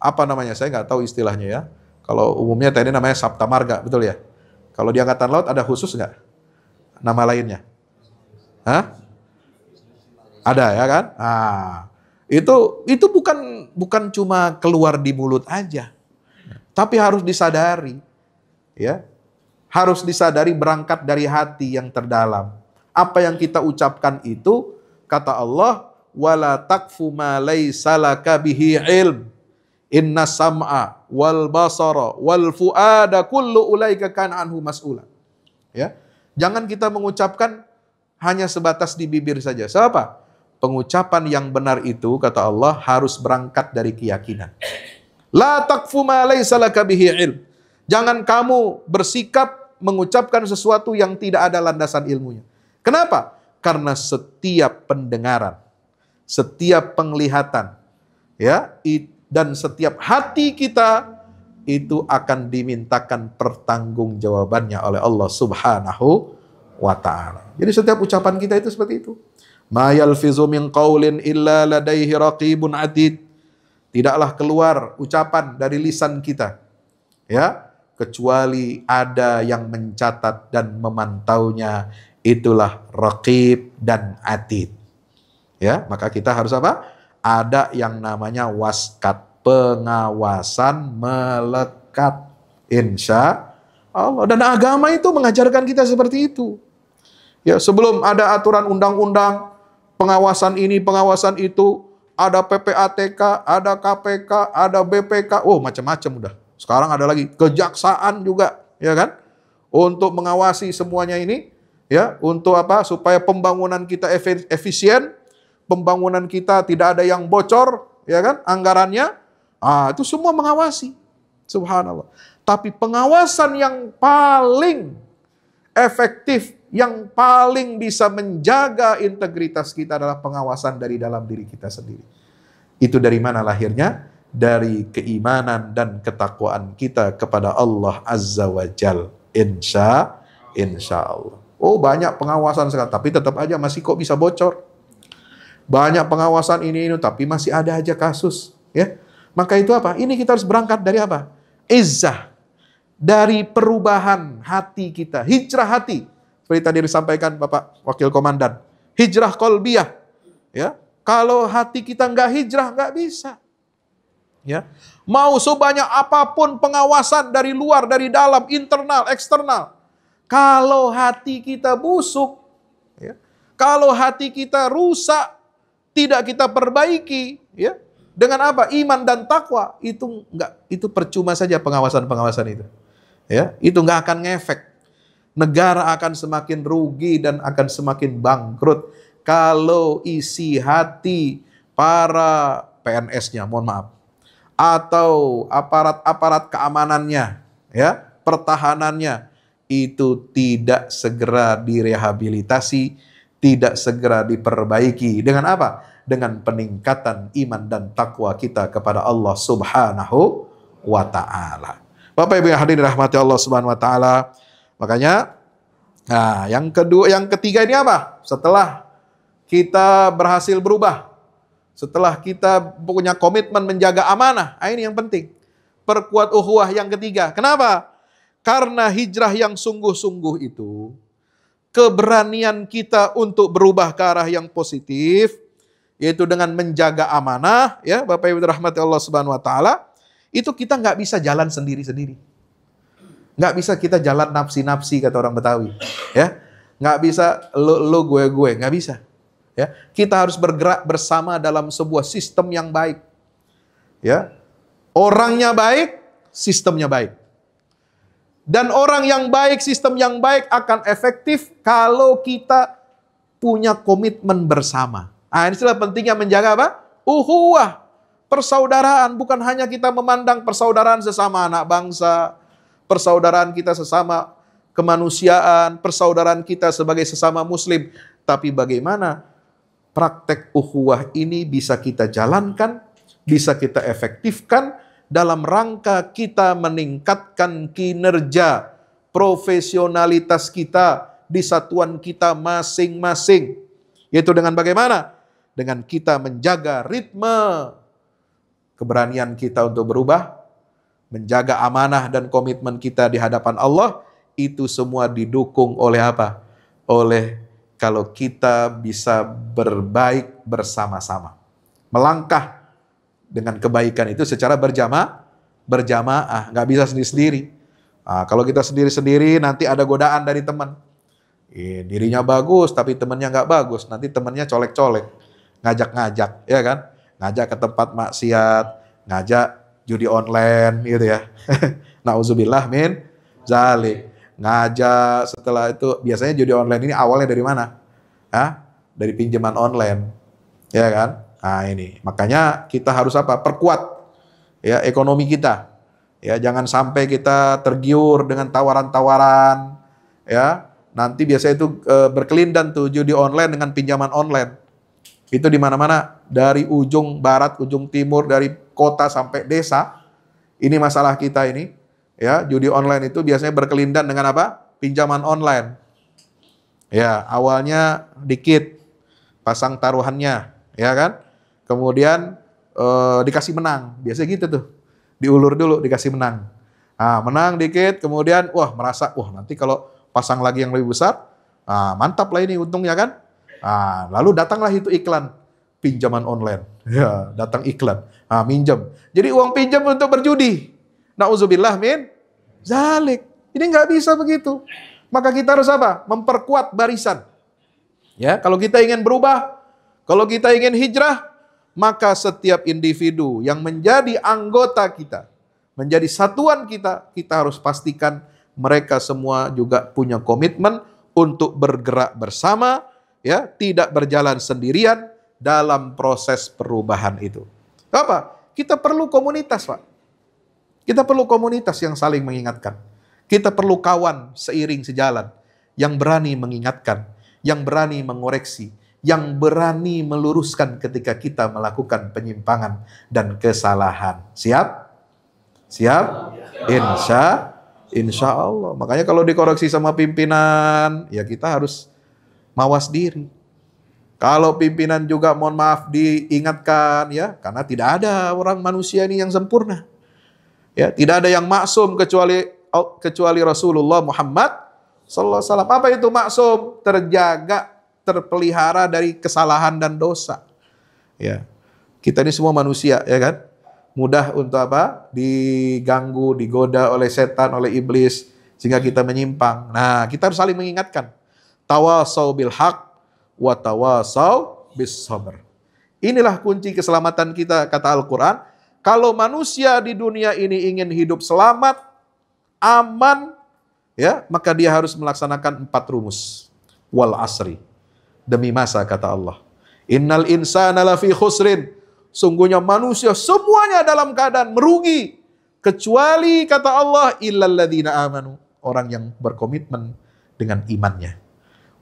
Speaker 1: apa namanya? Saya nggak tahu istilahnya ya. Kalau umumnya TNI namanya Sabta Marga, betul ya? Kalau di Angkatan Laut ada khusus nggak? Nama lainnya? Hah? Ada ya kan? Nah, itu bukan cuma keluar di mulut aja, tapi harus disadari, ya, harus disadari berangkat dari hati yang terdalam. Apa yang kita ucapkan itu, kata Allah, wala taqfu ma laysa laka bihi ilm. Inna sam'a wal basara wal fuada kullu ulaika kana anhu mas'ula. Ya. Jangan kita mengucapkan hanya sebatas di bibir saja. Siapa? Pengucapan yang benar itu, kata Allah, harus berangkat dari keyakinan. La taqfu ma laysa laka bihi ilm. Jangan kamu bersikap mengucapkan sesuatu yang tidak ada landasan ilmunya. Kenapa? Karena setiap pendengaran, setiap penglihatan, ya, dan setiap hati kita itu akan dimintakan pertanggungjawabannya oleh Allah Subhanahu wa ta'ala. Jadi setiap ucapan kita itu seperti itu. Ma yalfizu min qaulin illa ladaihi raqibun atid. Tidaklah keluar ucapan dari lisan kita, ya, kecuali ada yang mencatat dan memantaunya. Itulah raqib dan atid. Ya, maka kita harus apa? Ada yang namanya waskat, pengawasan melekat. Insya Allah. Dan agama itu mengajarkan kita seperti itu. Ya, sebelum ada aturan undang-undang, pengawasan ini, pengawasan itu, ada PPATK, ada KPK, ada BPK, macam-macam udah. Sekarang ada lagi kejaksaan juga, ya kan? Untuk mengawasi semuanya ini, ya, untuk apa? Supaya pembangunan kita efisien, pembangunan kita tidak ada yang bocor, ya kan, anggarannya, itu semua mengawasi, subhanallah. Tapi pengawasan yang paling efektif, yang paling bisa menjaga integritas kita adalah pengawasan dari dalam diri kita sendiri. Itu dari mana lahirnya? Dari keimanan dan ketakwaan kita kepada Allah Azza wa Jal. Insya Allah. Banyak pengawasan sekarang, tapi tetap aja masih kok bisa bocor. Banyak pengawasan ini, tapi masih ada aja kasus, ya. Maka itu apa? Ini kita harus berangkat dari apa? Izzah, dari perubahan hati kita, hijrah hati. Seperti tadi disampaikan Bapak Wakil Komandan, hijrah qalbiyah, ya. Kalau hati kita nggak hijrah, nggak bisa, ya. Mau sebanyak apapun pengawasan dari luar, dari dalam, internal, eksternal, kalau hati kita busuk, ya, kalau hati kita rusak, tidak kita perbaiki, ya, dengan apa? Iman dan takwa, itu percuma saja pengawasan itu. Ya, itu nggak akan ngefek. Negara akan semakin rugi dan akan semakin bangkrut kalau isi hati para PNS-nya, mohon maaf, atau aparat-aparat keamanannya, ya, pertahanannya itu tidak segera direhabilitasi, tidak segera diperbaiki. Dengan apa? Dengan peningkatan iman dan takwa kita kepada Allah Subhanahu wa ta'ala. Bapak Ibu yang hadirin dirahmati Allah Subhanahu wa ta'ala. Makanya, yang ketiga ini apa? Setelah kita berhasil berubah. Setelah kita punya komitmen menjaga amanah. Ini yang penting. Perkuat ukhuwah yang ketiga. Kenapa? Karena hijrah yang sungguh-sungguh itu, keberanian kita untuk berubah ke arah yang positif, yaitu dengan menjaga amanah, ya Bapak Ibu rahmati Allah Subhanahu wa taala, itu kita nggak bisa jalan sendiri-sendiri. Nggak bisa kita jalan nafsi-nafsi kata orang Betawi, ya. Nggak bisa lo gue, nggak bisa. Ya, kita harus bergerak bersama dalam sebuah sistem yang baik. Ya. Orangnya baik, sistemnya baik. Dan orang yang baik, sistem yang baik akan efektif kalau kita punya komitmen bersama. Inilah pentingnya menjaga apa? Ukhuwah, persaudaraan. Bukan hanya kita memandang persaudaraan sesama anak bangsa, persaudaraan kita sesama kemanusiaan, persaudaraan kita sebagai sesama muslim. Tapi bagaimana praktek ukhuwah ini bisa kita jalankan, bisa kita efektifkan dalam rangka kita meningkatkan kinerja, profesionalitas kita di satuan kita masing-masing. Yaitu dengan bagaimana? Dengan kita menjaga ritme keberanian kita untuk berubah, menjaga amanah dan komitmen kita di hadapan Allah, itu semua didukung oleh apa? Oleh kalau kita bisa berbaik bersama-sama. Melangkah dengan kebaikan itu secara berjamaah, nggak bisa sendiri-sendiri. Nah, kalau kita sendiri-sendiri nanti ada godaan dari teman. Dirinya bagus tapi temannya nggak bagus, nanti temannya colek-colek, ngajak-ngajak, ya kan? Ngajak ke tempat maksiat, ngajak judi online, gitu ya. Nauzubillah min zalik. Ngajak setelah itu biasanya judi online ini awalnya dari mana? Dari pinjaman online, ya kan? Nah ini, makanya kita harus apa? Perkuat ya ekonomi kita. Ya, jangan sampai kita tergiur dengan tawaran-tawaran ya. Nanti biasanya itu berkelindan tuh judi online dengan pinjaman online. Itu di mana-mana, dari ujung barat, ujung timur, dari kota sampai desa. Ini masalah kita ini. Ya, judi online itu biasanya berkelindan dengan apa? Pinjaman online. Ya, awalnya dikit pasang taruhannya, ya kan? Kemudian dikasih menang, biasanya gitu tuh. Diulur dulu dikasih menang. Nah, menang dikit, kemudian merasa nanti kalau pasang lagi yang lebih besar, mantap lah ini untungnya kan? Lalu datanglah itu iklan pinjaman online. Ya, datang iklan. Minjem. Jadi uang pinjam untuk berjudi. Nauzubillah min zalik. Ini nggak bisa begitu. Maka kita harus apa? Memperkuat barisan. Ya, kalau kita ingin berubah, kalau kita ingin hijrah, maka setiap individu yang menjadi anggota kita, menjadi satuan kita, kita harus pastikan mereka semua juga punya komitmen untuk bergerak bersama, ya, tidak berjalan sendirian dalam proses perubahan itu. Apa? Kita perlu komunitas, Pak. Kita perlu komunitas yang saling mengingatkan. Kita perlu kawan seiring sejalan yang berani mengingatkan, yang berani mengoreksi, yang berani meluruskan ketika kita melakukan penyimpangan dan kesalahan. Siap? Siap? Insya Allah. Makanya kalau dikoreksi sama pimpinan, ya kita harus mawas diri. Kalau pimpinan juga mohon maaf diingatkan, ya, karena tidak ada orang manusia ini yang sempurna. Ya, tidak ada yang maksum kecuali Rasulullah Muhammad sallallahu alaihi wasallam. Apa itu maksum? Terjaga, terpelihara dari kesalahan dan dosa. Ya. Kita ini semua manusia, ya kan? Mudah untuk apa? Diganggu, digoda oleh setan, oleh iblis sehingga kita menyimpang. Nah, kita harus saling mengingatkan. Tawasau bil haq wa tawasau bis sabr. Inilah kunci keselamatan kita, kata Al-Qur'an. Kalau manusia di dunia ini ingin hidup selamat, aman, ya, maka dia harus melaksanakan 4 rumus. Wal asri. Demi masa, kata Allah. Innal insana lafi khusrin. Sungguhnya manusia semuanya dalam keadaan merugi. Kecuali, kata Allah, illal ladzina amanu. Orang yang berkomitmen dengan imannya.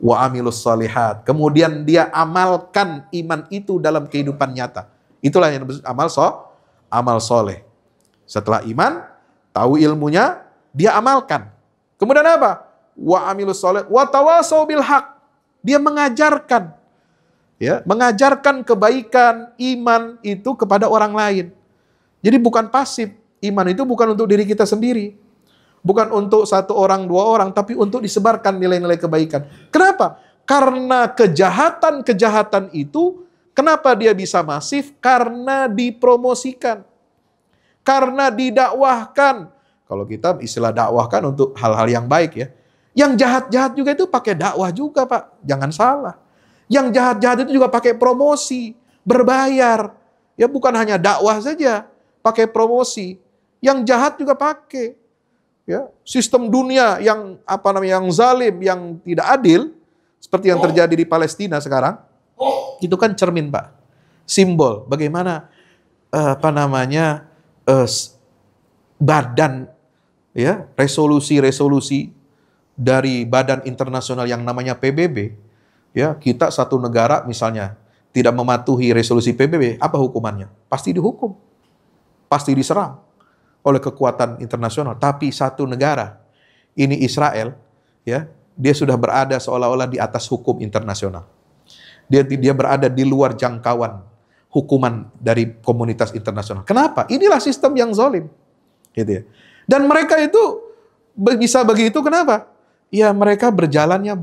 Speaker 1: Wa amilus salihat. Kemudian dia amalkan iman itu dalam kehidupan nyata. Itulah yang disebut amal soleh. Setelah iman, tahu ilmunya, dia amalkan. Kemudian apa? Wa amilus soleh. Wa tawasau bil haq. Dia mengajarkan. Ya, mengajarkan kebaikan, iman itu kepada orang lain. Jadi bukan pasif. Iman itu bukan untuk diri kita sendiri. Bukan untuk satu orang, dua orang, tapi untuk disebarkan nilai-nilai kebaikan. Kenapa? Karena kejahatan-kejahatan itu, kenapa dia bisa masif? Karena dipromosikan. Karena didakwahkan. Kalau kita istilah dakwahkan untuk hal-hal yang baik ya. Yang jahat-jahat juga itu pakai dakwah juga, Pak. Jangan salah. Yang jahat-jahat itu juga pakai promosi, berbayar. Ya bukan hanya dakwah saja, pakai promosi. Yang jahat juga pakai. Ya, sistem dunia yang yang zalim, yang tidak adil, seperti yang terjadi di Palestina sekarang, itu kan cermin, Pak. Simbol bagaimana badan ya, resolusi dari badan internasional yang namanya PBB, ya, kita satu negara misalnya tidak mematuhi resolusi PBB, apa hukumannya? Pasti dihukum. Pasti diserang oleh kekuatan internasional. Tapi satu negara, ini Israel, ya, dia sudah berada seolah-olah di atas hukum internasional. Dia berada di luar jangkauan hukuman dari komunitas internasional. Kenapa? Inilah sistem yang zalim. Gitu ya. Dan mereka itu bisa begitu kenapa? Ya mereka berjalannya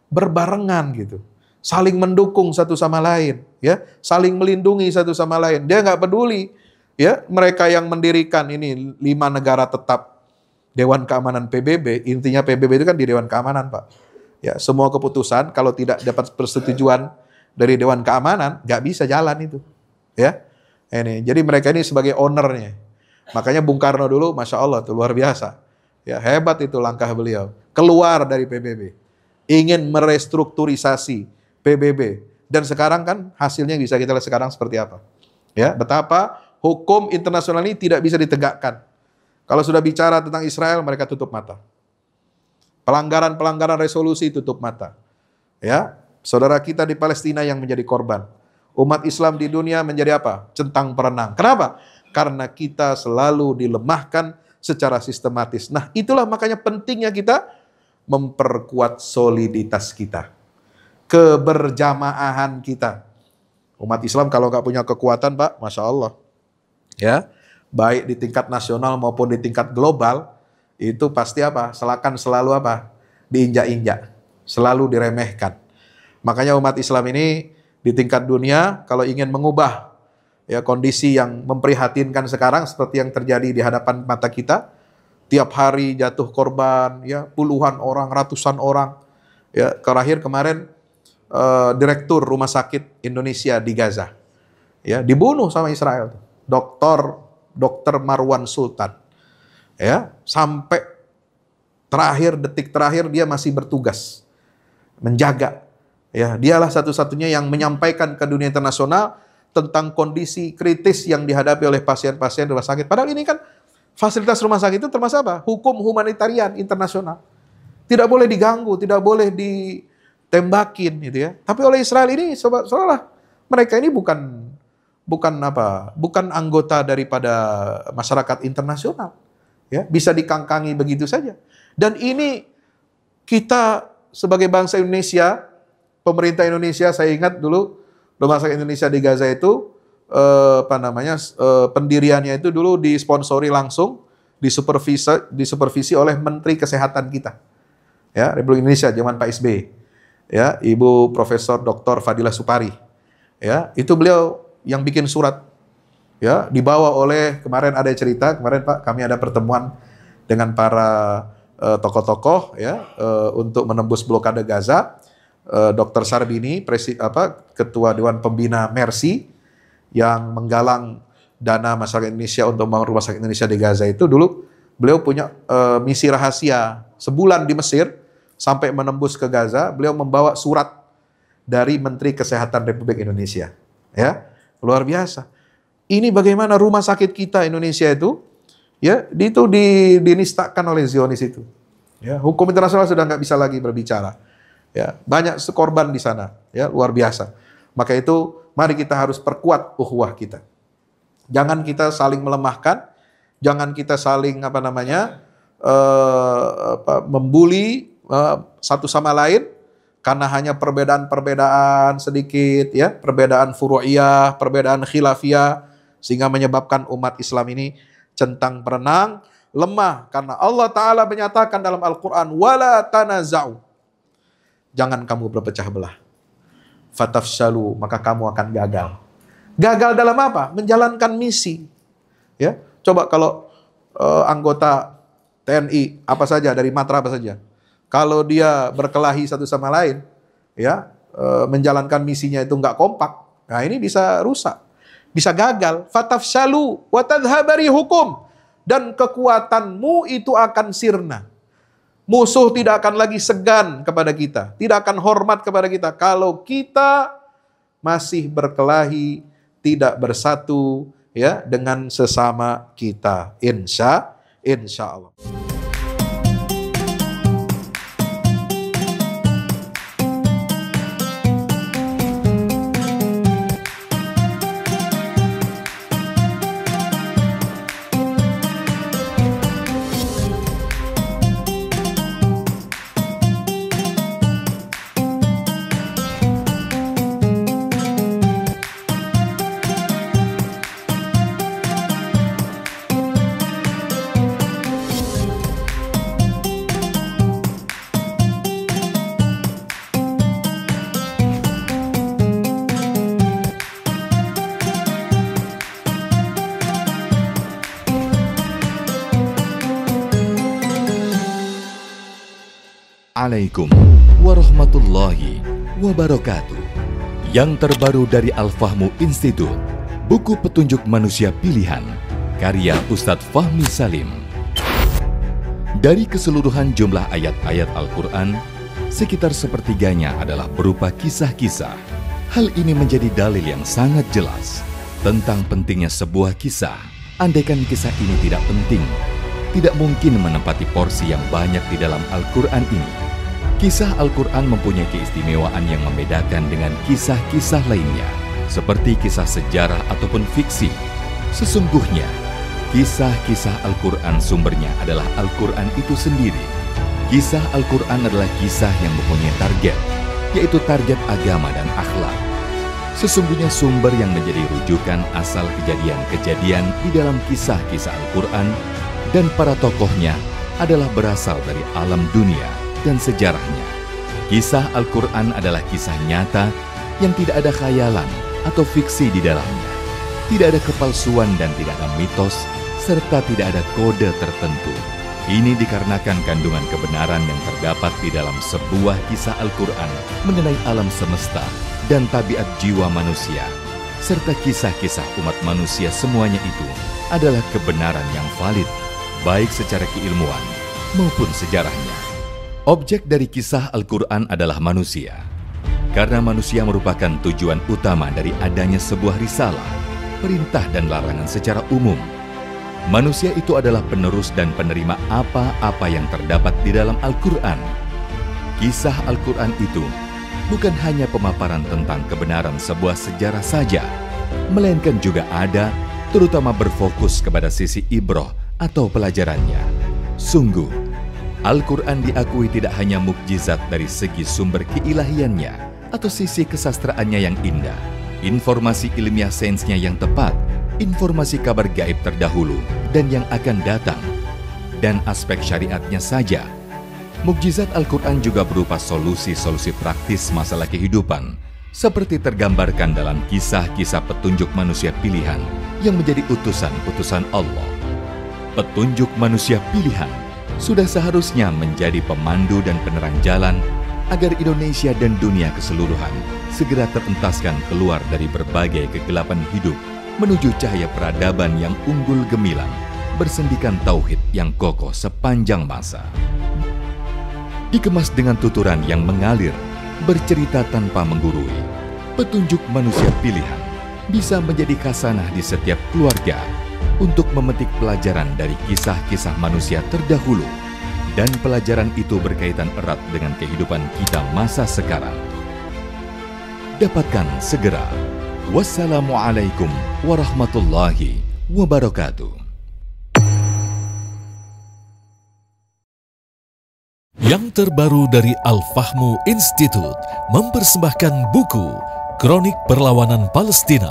Speaker 1: berbarengan gitu. Saling mendukung satu sama lain, ya, saling melindungi satu sama lain. Dia nggak peduli. Ya, mereka yang mendirikan ini 5 negara tetap Dewan Keamanan PBB, intinya PBB itu kan di Dewan Keamanan, Pak. Ya, semua keputusan kalau tidak dapat persetujuan dari Dewan Keamanan, nggak bisa jalan itu. Ya, ini. Jadi mereka ini sebagai ownernya. Makanya Bung Karno dulu, Masya Allah, itu luar biasa. Ya, hebat itu langkah beliau. Keluar dari PBB. Ingin merestrukturisasi PBB. Dan sekarang kan hasilnya bisa kita lihat sekarang seperti apa. Ya, betapa hukum internasional ini tidak bisa ditegakkan. Kalau sudah bicara tentang Israel, mereka tutup mata. Pelanggaran-pelanggaran resolusi tutup mata. Ya, saudara kita di Palestina yang menjadi korban. Umat Islam di dunia menjadi apa? Centang perenang. Kenapa? Karena kita selalu dilemahkan secara sistematis. Nah, itulah makanya pentingnya kita memperkuat soliditas kita. Keberjamaahan kita. Umat Islam kalau nggak punya kekuatan, Pak, Masya Allah. Ya, baik di tingkat nasional maupun di tingkat global, itu pasti apa? Selalu apa? Diinjak-injak, selalu diremehkan. Makanya umat Islam ini di tingkat dunia kalau ingin mengubah ya kondisi yang memprihatinkan sekarang seperti yang terjadi di hadapan mata kita, tiap hari jatuh korban, ya puluhan orang, ratusan orang. Ya, terakhir kemarin Direktur Rumah Sakit Indonesia di Gaza, ya dibunuh sama Israel. Dokter Marwan Sultan, ya sampai detik terakhir dia masih bertugas menjaga, ya dialah satu-satunya yang menyampaikan ke dunia internasional tentang kondisi kritis yang dihadapi oleh pasien-pasien rumah sakit. Padahal ini kan fasilitas rumah sakit itu termasuk apa? Hukum humanitarian internasional, tidak boleh diganggu, tidak boleh ditembakin, gitu ya. Tapi oleh Israel ini seolah-olah mereka ini bukan anggota daripada masyarakat internasional, ya bisa dikangkangi begitu saja. Dan ini kita sebagai bangsa Indonesia, pemerintah Indonesia, saya ingat dulu Rumah Sakit Indonesia di Gaza itu pendiriannya itu dulu disponsori langsung, disupervisi oleh Menteri Kesehatan kita, ya Republik Indonesia zaman Pak SBY, ya Ibu Profesor Dr. Fadila Supari, ya itu beliau yang bikin surat, ya dibawa oleh, kemarin ada cerita, kemarin Pak kami ada pertemuan dengan para tokoh-tokoh ya untuk menembus blokade Gaza. Dr. Sarbini, Ketua Dewan Pembina Mercy yang menggalang dana masyarakat Indonesia untuk membangun Rumah Sakit Indonesia di Gaza itu dulu beliau punya misi rahasia sebulan di Mesir sampai menembus ke Gaza. Beliau membawa surat dari Menteri Kesehatan Republik Indonesia, ya. Luar biasa. Ini bagaimana rumah sakit kita Indonesia itu, ya, itu dinistakan oleh Zionis itu. Ya, hukum internasional sudah nggak bisa lagi berbicara. Ya, banyak korban di sana, ya, luar biasa. Maka itu, mari kita harus perkuat ukhuwah kita. Jangan kita saling melemahkan, jangan kita saling membuli satu sama lain, karena hanya perbedaan-perbedaan sedikit, ya, perbedaan furu'iyah, perbedaan khilafiyah, sehingga menyebabkan umat Islam ini centang perenang, lemah. Karena Allah Ta'ala menyatakan dalam Al-Quran, wala tanaza'u, jangan kamu berpecah belah. Fatafshalu, maka kamu akan gagal. Gagal dalam apa? Menjalankan misi. Ya, coba kalau anggota TNI apa saja, dari matra apa saja, kalau dia berkelahi satu sama lain, ya, menjalankan misinya itu nggak kompak, nah ini bisa rusak, bisa gagal. Fatafshalu wa tadhhaba rihukum, dan kekuatanmu itu akan sirna. Musuh tidak akan lagi segan kepada kita, tidak akan hormat kepada kita kalau kita masih berkelahi, tidak bersatu, ya, dengan sesama kita. Insya Allah.
Speaker 2: Assalamualaikum warahmatullahi wabarakatuh. Yang terbaru dari Al-Fahmu Institute, buku petunjuk manusia pilihan, karya Ustadz Fahmi Salim. Dari keseluruhan jumlah ayat-ayat Al-Quran, sekitar sepertiganya adalah berupa kisah-kisah. Hal ini menjadi dalil yang sangat jelas tentang pentingnya sebuah kisah. Andaikan kisah ini tidak penting, tidak mungkin menempati porsi yang banyak di dalam Al-Quran ini. Kisah Al-Quran mempunyai keistimewaan yang membedakan dengan kisah-kisah lainnya, seperti kisah sejarah ataupun fiksi. Sesungguhnya, kisah-kisah Al-Quran sumbernya adalah Al-Quran itu sendiri. Kisah Al-Quran adalah kisah yang mempunyai target, yaitu target agama dan akhlak. Sesungguhnya sumber yang menjadi rujukan asal kejadian-kejadian di dalam kisah-kisah Al-Quran dan para tokohnya adalah berasal dari alam dunia dan sejarahnya. Kisah Al-Quran adalah kisah nyata yang tidak ada khayalan atau fiksi di dalamnya. Tidak ada kepalsuan dan tidak ada mitos, serta tidak ada kode tertentu. Ini dikarenakan kandungan kebenaran yang terdapat di dalam sebuah kisah Al-Quran mengenai alam semesta dan tabiat jiwa manusia, serta kisah-kisah umat manusia semuanya itu adalah kebenaran yang valid, baik secara keilmuan maupun sejarahnya. Objek dari kisah Al-Quran adalah manusia. Karena manusia merupakan tujuan utama dari adanya sebuah risalah, perintah dan larangan secara umum. Manusia itu adalah penerus dan penerima apa-apa yang terdapat di dalam Al-Quran. Kisah Al-Quran itu bukan hanya pemaparan tentang kebenaran sebuah sejarah saja, melainkan juga ada, terutama berfokus kepada sisi ibrah atau pelajarannya. Sungguh, Al-Quran diakui tidak hanya mukjizat dari segi sumber keilahiannya atau sisi kesastraannya yang indah, informasi ilmiah sainsnya yang tepat, informasi kabar gaib terdahulu dan yang akan datang, dan aspek syariatnya saja. Mukjizat Al-Quran juga berupa solusi-solusi praktis masalah kehidupan, seperti tergambarkan dalam kisah-kisah petunjuk manusia pilihan yang menjadi utusan-utusan Allah. Petunjuk manusia pilihan sudah seharusnya menjadi pemandu dan penerang jalan agar Indonesia dan dunia keseluruhan segera terentaskan keluar dari berbagai kegelapan hidup menuju cahaya peradaban yang unggul gemilang, bersendikan tauhid yang kokoh sepanjang masa. Dikemas dengan tuturan yang mengalir, bercerita tanpa menggurui, petunjuk manusia pilihan bisa menjadi khasanah di setiap keluarga untuk memetik pelajaran dari kisah-kisah manusia terdahulu, dan pelajaran itu berkaitan erat dengan kehidupan kita masa sekarang. Dapatkan segera. Wassalamualaikum warahmatullahi wabarakatuh. Yang terbaru dari Al-Fahmu Institute mempersembahkan buku Kronik Perlawanan Palestina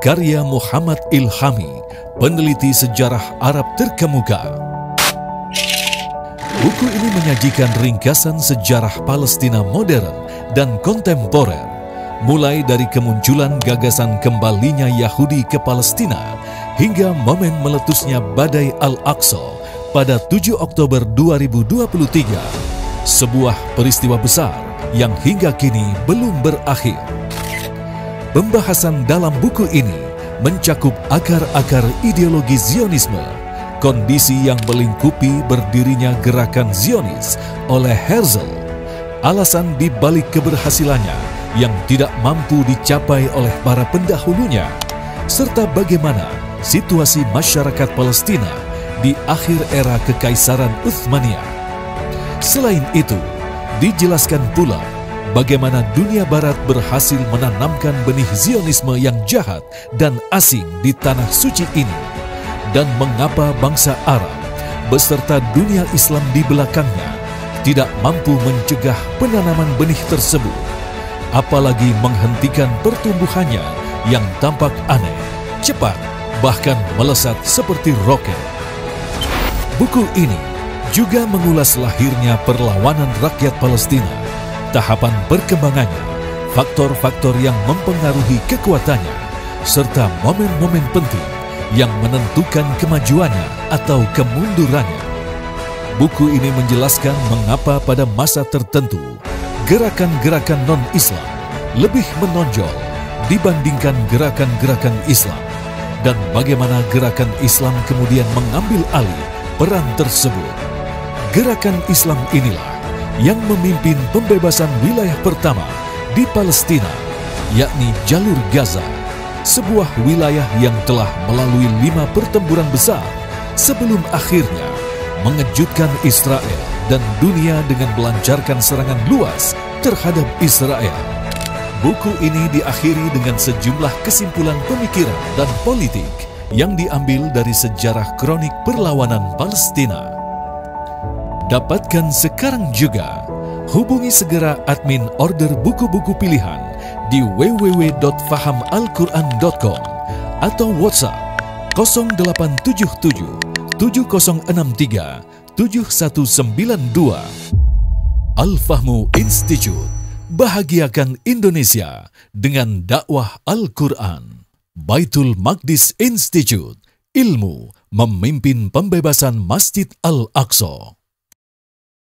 Speaker 2: karya Muhammad Ilhami, peneliti sejarah Arab terkemuka. Buku ini menyajikan ringkasan sejarah Palestina modern dan kontemporer, mulai dari kemunculan gagasan kembalinya Yahudi ke Palestina hingga momen meletusnya badai Al-Aqsa pada 7 Oktober 2023, sebuah peristiwa besar yang hingga kini belum berakhir. Pembahasan dalam buku ini mencakup akar-akar ideologi Zionisme, kondisi yang melingkupi berdirinya gerakan Zionis oleh Herzl, alasan di balik keberhasilannya yang tidak mampu dicapai oleh para pendahulunya, serta bagaimana situasi masyarakat Palestina di akhir era Kekaisaran Utsmaniyah. Selain itu, dijelaskan pula bagaimana dunia barat berhasil menanamkan benih Zionisme yang jahat dan asing di tanah suci ini, dan mengapa bangsa Arab beserta dunia Islam di belakangnya tidak mampu mencegah penanaman benih tersebut, apalagi menghentikan pertumbuhannya yang tampak aneh, cepat, bahkan melesat seperti roket. Buku ini juga mengulas lahirnya perlawanan rakyat Palestina, tahapan perkembangannya, faktor-faktor yang mempengaruhi kekuatannya, serta momen-momen penting yang menentukan kemajuannya atau kemundurannya. Buku ini menjelaskan mengapa pada masa tertentu gerakan-gerakan non-Islam lebih menonjol dibandingkan gerakan-gerakan Islam, dan bagaimana gerakan Islam kemudian mengambil alih peran tersebut. Gerakan Islam inilah yang memimpin pembebasan wilayah pertama di Palestina, yakni Jalur Gaza, sebuah wilayah yang telah melalui 5 pertempuran besar sebelum akhirnya mengejutkan Israel dan dunia dengan melancarkan serangan luas terhadap Israel. Buku ini diakhiri dengan sejumlah kesimpulan pemikiran dan politik yang diambil dari sejarah kronik perlawanan Palestina. Dapatkan sekarang juga. Hubungi segera admin order buku-buku pilihan di www.fahamalquran.com atau WhatsApp 0877 7063 7192. Al-Fahmu Institute, bahagiakan Indonesia dengan dakwah Al-Quran. Baitul Maqdis Institute, ilmu memimpin pembebasan Masjid Al-Aqsa.